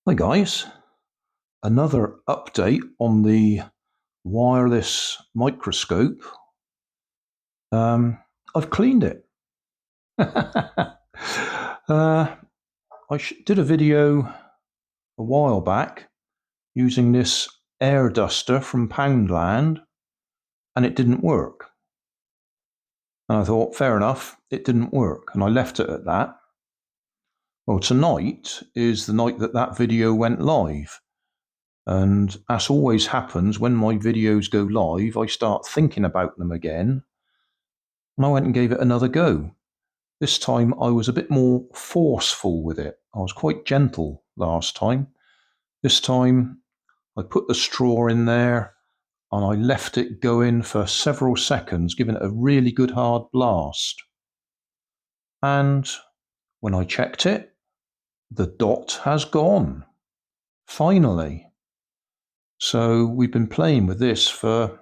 Hi guys, another update on the wireless microscope. I've cleaned it. I did a video a while back using this air duster from Poundland, and it didn't work. And I thought, fair enough, it didn't work, and I left it at that. Well, tonight is the night that video went live. And as always happens, when my videos go live, I start thinking about them again. And I went and gave it another go. This time I was a bit more forceful with it. I was quite gentle last time. This time I put the straw in there and I left it going for several seconds, giving it a really good hard blast. And when I checked it, the dot has gone. Finally. So we've been playing with this for,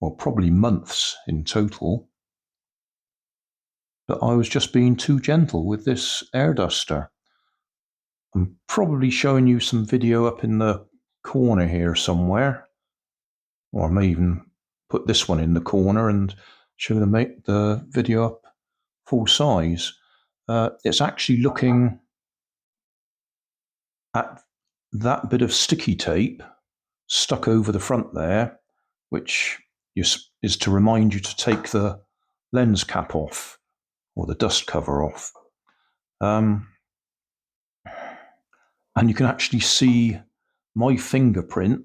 well, probably months in total. But I was just being too gentle with this air duster. I'm probably showing you some video up in the corner here somewhere, or I may even put this one in the corner and show the video up full size. It's actually looking at that bit of sticky tape stuck over the front there, which is to remind you to take the lens cap off or the dust cover off. And you can actually see my fingerprint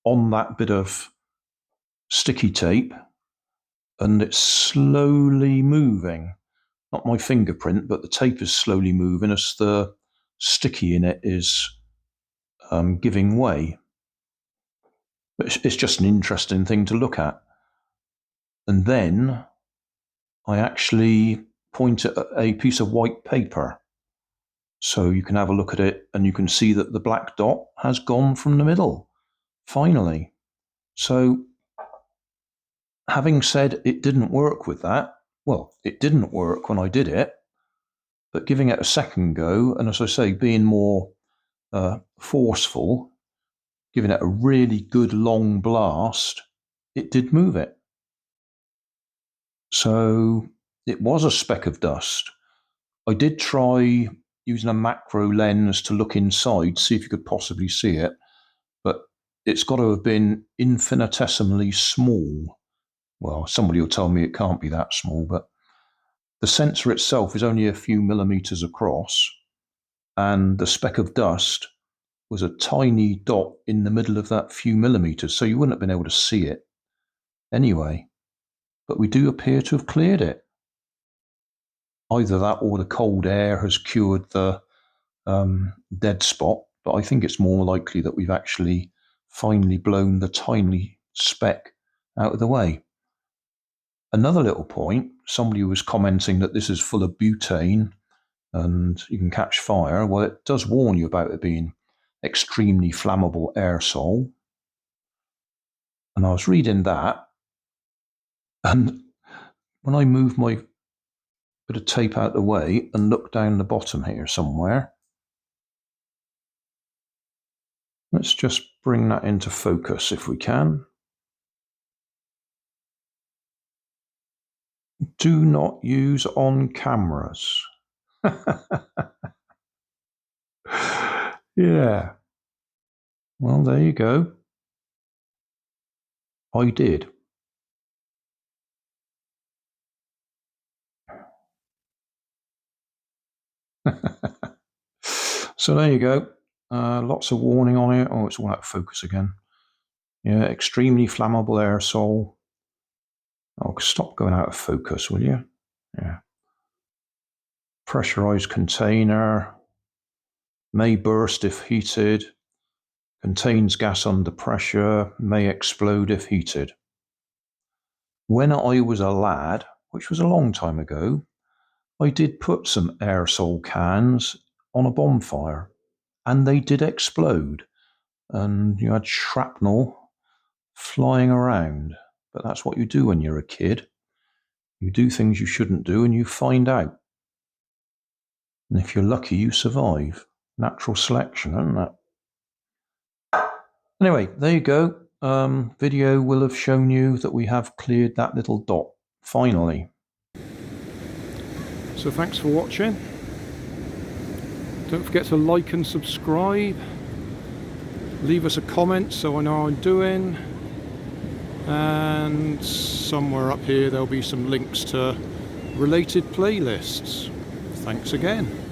on that bit of sticky tape, and it's slowly moving. Not my fingerprint, but the tape is slowly moving as the sticky in it is giving way. But it's just an interesting thing to look at. And then I actually point at a piece of white paper. So you can have a look at it and you can see that the black dot has gone from the middle, finally. So having said it didn't work with that, well, it didn't work when I did it, but giving it a second go, and as I say, being more forceful, giving it a really good long blast, it did move it. So it was a speck of dust. I did try using a macro lens to look inside, see if you could possibly see it, but it's got to have been infinitesimally small. Well, somebody will tell me it can't be that small, but the sensor itself is only a few millimeters across, and the speck of dust was a tiny dot in the middle of that few millimeters, so you wouldn't have been able to see it anyway. But we do appear to have cleared it. Either that or the cold air has cured the dead spot, but I think it's more likely that we've actually finally blown the tiny speck out of the way. Another little point, somebody was commenting that this is full of butane and you can catch fire. Well, it does warn you about it being extremely flammable aerosol. And I was reading that, and when I move my bit of tape out of the way and look down the bottom here somewhere, let's just bring that into focus if we can. Do not use on cameras. Yeah. Well, there you go. I did. So there you go. Lots of warning on it. Oh, it's all out of focus again. Yeah, extremely flammable aerosol. Oh, stop going out of focus, will you? Yeah. Pressurized container. May burst if heated. Contains gas under pressure. May explode if heated. When I was a lad, which was a long time ago, I did put some aerosol cans on a bonfire, and they did explode, and you had shrapnel flying around. But that's what you do when you're a kid. You do things you shouldn't do, and you find out. And if you're lucky, you survive. Natural selection, isn't it? Anyway, there you go. Video will have shown you that we have cleared that little dot, finally. So thanks for watching. Don't forget to like and subscribe. Leave us a comment so I know how I'm doing. And somewhere up here there'll be some links to related playlists. Thanks again.